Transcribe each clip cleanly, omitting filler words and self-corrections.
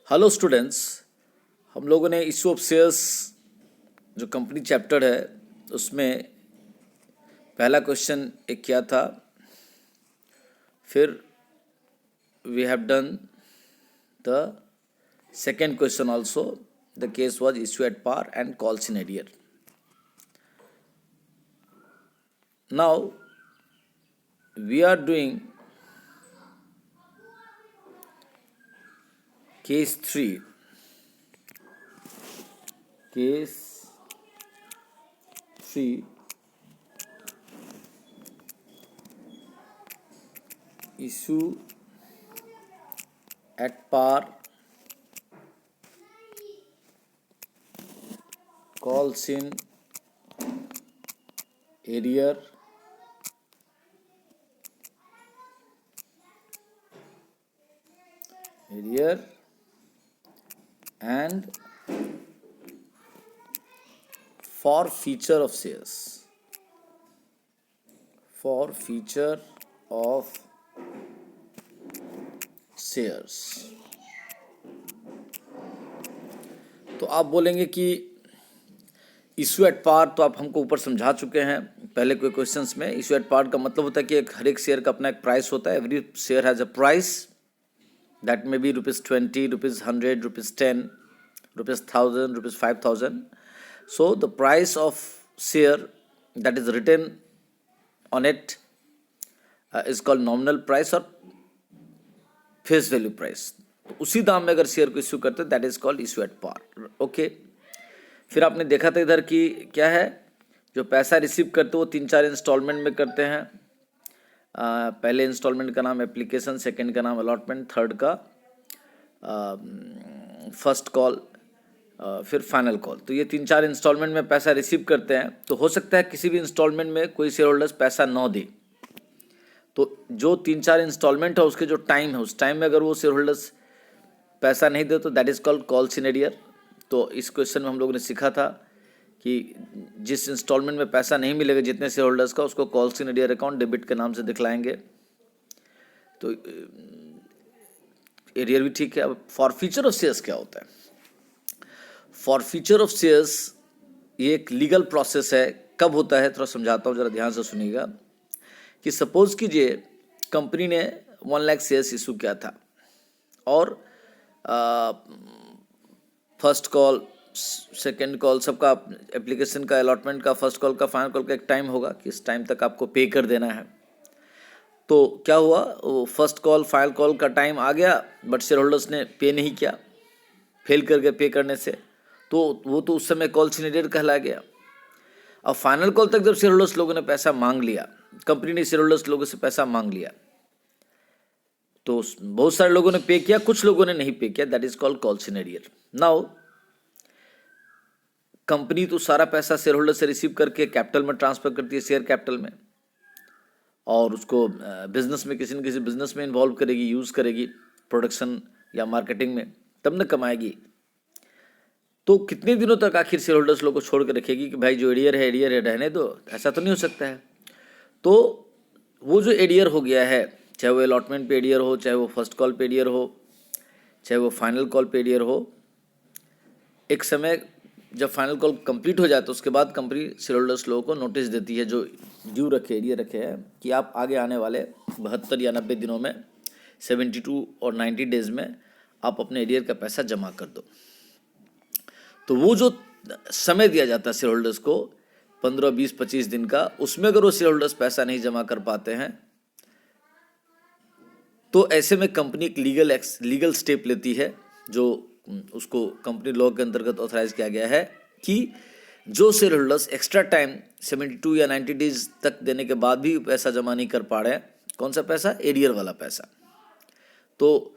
Hello students, हम लोगों ने इशू ऑफ शेयर्स जो कंपनी चैप्टर है उसमें पहला क्वेश्चन एक किया था। फिर we have done the second question also. The case was issue at par and calls in arrear. Now we are doing case 3. Case 3, issue at par, calls in arrear, and forfeiture of shares. Forfeiture of shares. तो आप बोलेंगे कि issue at पार तो आप हमको ऊपर समझा चुके हैं पहले कोई क्वेश्चंस में। इशू एट पार का मतलब होता है कि हर एक शेयर का अपना एक प्राइस होता है। Every share has a price that may be ₹20, ₹100, ₹10, ₹1000, ₹5000. So the price of share that is written on it is called nominal price or face value price. तो उसी दाम में अगर शेयर को इश्यू करते हैं that is called issue at par. Okay, फिर आपने देखा था इधर कि क्या है, जो पैसा रिसीव करते वो 3-4 इंस्टॉलमेंट में करते हैं। पहले इंस्टॉलमेंट का नाम एप्लीकेशन, सेकंड का नाम अलॉटमेंट, थर्ड का फर्स्ट कॉल, फिर फाइनल कॉल। तो ये 3-4 इंस्टॉलमेंट में पैसा रिसीव करते हैं। तो हो सकता है किसी भी इंस्टॉलमेंट में कोई शेयर होल्डर्स पैसा न दे, तो जो 3-4 इंस्टॉलमेंट है उसके जो टाइम है उस टाइम में अगर वो शेयर होल्डर्स पैसा नहीं दे तो that is called calls in arrear. तो इस क्वेश्चन में हम लोगों ने सीखा था कि जिस इंस्टॉलमेंट में पैसा नहीं मिलेगा जितने शेयर होल्डर्स का, उसको calls in arrear account debit के नाम से दिखलाएंगे। तो एरियर भी ठीक है। अब फॉरफीचर ऑफ शेयर्स क्या होता है? फॉरफीचर ऑफ शेयर्स ये एक लीगल प्रोसेस है। कब होता है थोड़ा समझाता हूँ, जरा ध्यान से सुनिएगा। कि सपोज कीजिए कंपनी ने 1 लाख शेयर्स इशू किया था और फर्स्ट कॉल, सेकेंड कॉल, सबका एप्लीकेशन का, अलॉटमेंट का, फर्स्ट कॉल का, फाइनल कॉल का एक टाइम होगा कि इस टाइम तक आपको पे कर देना है। तो क्या हुआ, वो फर्स्ट कॉल फाइनल कॉल का टाइम आ गया बट शेयर होल्डर्स ने पे नहीं किया, फेल कर गए पे करने से, तो वो तो उस समय कॉल इन एरियर कहला गया। अब फाइनल कॉल तक जब शेयर होल्डर्स लोगों ने पैसा मांग लिया, कंपनी ने शेयर होल्डर्स लोगों से पैसा मांग लिया, तो बहुत सारे लोगों ने पे किया, कुछ लोगों ने नहीं पे किया, that is called calls in arrear. Now company तो सारा पैसा शेयर होल्डर से रिसीव करके कैपिटल में ट्रांसफर करती है, शेयर कैपिटल में, और उसको बिजनेस में किसी न किसी बिजनेस में इन्वॉल्व करेगी, यूज करेगी, प्रोडक्शन या मार्केटिंग में, तब न कमाएगी। तो कितने दिनों तक आखिर शेयर होल्डर्स लोग को छोड़ कर रखेगी कि भाई जो एरियर है रहने दो? ऐसा तो नहीं हो सकता है। तो वो जो एरियर हो गया है, चाहे वो अलॉटमेंट पे एरियर हो, चाहे वो फर्स्ट कॉल पे एरियर हो, चाहे वो फाइनल कॉल पे एरियर हो, एक समय जब फाइनल कॉल कंप्लीट हो जाए तो उसके बाद कंपनी शेयर होल्डर्स लोगों को नोटिस देती है, जो ड्यू रखे, एरियर रखे हैं, कि आप आगे आने वाले 72 या 90 दिनों में, 72 और 90 डेज में आप अपने एरियर का पैसा जमा कर दो। तो वो जो समय दिया जाता है शेयर होल्डर्स को 15, 20, 25 दिन का, उसमें अगर वो शेयर होल्डर्स पैसा नहीं जमा कर पाते हैं तो ऐसे में कंपनी एक लीगल स्टेप लेती है, जो उसको कंपनी लॉ के अंतर्गत ऑथराइज किया गया है, कि जो शेयर होल्डर्स एक्स्ट्रा टाइम 72 या 90 डेज तक देने के बाद भी पैसा जमा नहीं कर पा रहे हैं, कौन सा पैसा? एरियर वाला पैसा। तो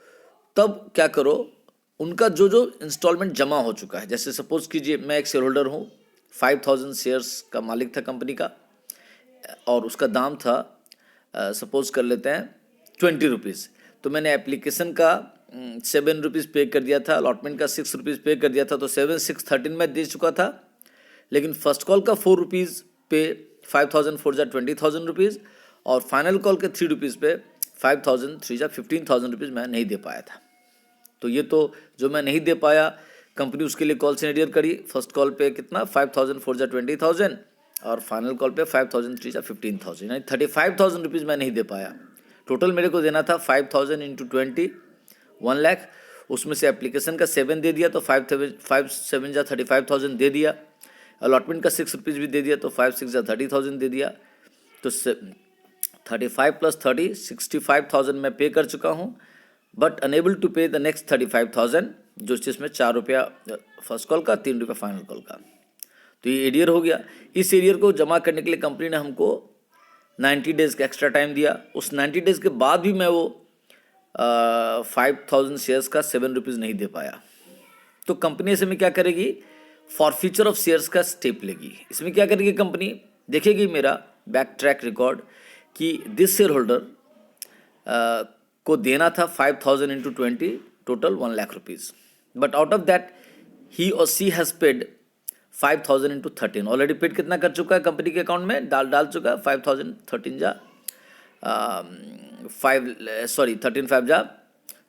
तब क्या करो, उनका जो जो इंस्टॉलमेंट जमा हो चुका है, जैसे सपोज कीजिए मैं एक शेयर होल्डर हूँ, 5000 शेयर्स का मालिक था कंपनी का, और उसका दाम था सपोज कर लेते हैं ₹20। तो मैंने एप्लीकेशन का ₹7 पे कर दिया था, अलॉटमेंट का ₹6 पे कर दिया था, तो 7, 6, 13 मैं दे चुका था। लेकिन फर्स्ट कॉल का ₹4 पे 5000 4 जा ₹20,000 और फाइनल कॉल के ₹3 पे 5000 3 जा ₹15,000 मैं नहीं दे पाया था। तो ये तो जो मैं नहीं दे पाया, कंपनी उसके लिए कॉल से एडियर करी। फर्स्ट कॉल पे कितना 5000 4 जा 20,000 और फाइनल कॉल पे 5000 3 जा 15,000, यानी 35,000 रुपीज़ मैं नहीं दे पाया। टोटल मेरे को देना था 5000 इंटू 20 1 लाख, उसमें से एप्लीकेशन का 7 दे दिया तो 5 7 जा 35,000 दे दिया, अलॉटमेंट का 6 रुपीज़ भी दे दिया तो 5 6 जा 30,000 दे दिया। तो 35 प्लस 30 65,000 मैं पे कर चुका हूँ, बट अनेबल टू पे द नेक्स्ट 35,000, जो इसमें 4 रुपया फर्स्ट कॉल का, 3 रुपया फाइनल कॉल का। तो ये एरियर हो गया। इस एरियर को जमा करने के लिए कंपनी ने हमको 90 डेज़ का एक्स्ट्रा टाइम दिया। उस 90 डेज़ के बाद भी मैं वो 5,000 शेयर्स का 7 रुपीज़ नहीं दे पाया। तो कंपनी ऐसे में क्या करेगी, फॉरफीचर ऑफ शेयर्स का स्टेप लेगी। इसमें क्या करेगी कंपनी, देखेगी मेरा बैक ट्रैक रिकॉर्ड कि दिस शेयर होल्डर को देना था 5,000 into 20 total 1 lakh rupees, but out of that he और she has paid 5,000 into 13। Already paid कितना कर चुका है कंपनी के अकाउंट में, डाल चुका है 5,000 13 जा 13 5 जा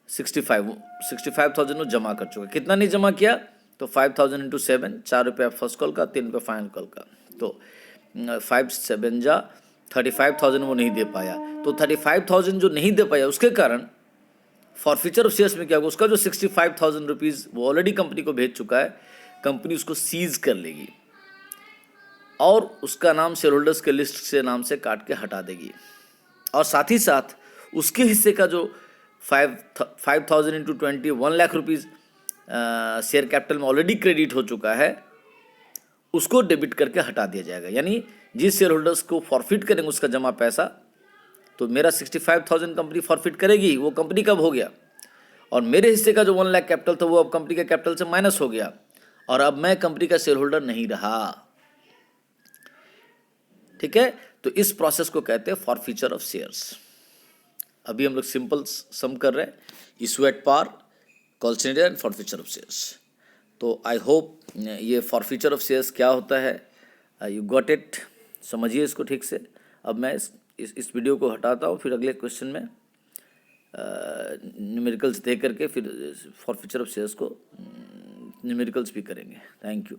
65,000 वो जमा कर चुका है। कितना नहीं जमा किया, तो 5,000 इंटू 7, 4 रुपया फर्स्ट कॉल का, 3 रुपया फाइनल कॉल का, तो 5 7 जा 35,000 वो नहीं दे पाया। तो 35,000 जो नहीं दे पाया उसके कारण फॉरफीचर ऑफ शेयर्स में क्या होगा, उसका जो 65,000 रुपीज़ वो ऑलरेडी कंपनी को भेज चुका है, कंपनी उसको सीज कर लेगी और उसका नाम शेयर होल्डर्स के लिस्ट से नाम से काट के हटा देगी, और साथ ही साथ उसके हिस्से का जो 5,000 into 20 1 lakh rupees share capital में ऑलरेडी क्रेडिट हो चुका है, उसको डेबिट करके हटा दिया जाएगा। यानी जिस शेयर होल्डर्स को फॉरफिट करेंगे उसका जमा पैसा, तो मेरा 65,000 कंपनी फॉरफिट करेगी, वो कंपनी कब हो गया, और मेरे हिस्से का जो 1 लाख कैपिटल था वो अब कंपनी के कैपिटल से माइनस हो गया, और अब मैं कंपनी का शेयर होल्डर नहीं रहा। ठीक है, तो इस प्रोसेस को कहते हैं फॉरफीचर ऑफ शेयर्स। अभी हम लोग सिंपल सम कर रहे हैं, issue at par, call and forfeiture of shares. तो आई होप ये फॉरफीचर ऑफ शेयर्स क्या होता है, यू गॉट इट, समझिए इसको ठीक से। अब मैं इस वीडियो को हटाता हूँ, फिर अगले क्वेश्चन में न्यूमेरिकल्स दे करके फिर फॉरफीचर ऑफ शेयर्स को न्यूमेरिकल्स भी करेंगे। Thank you.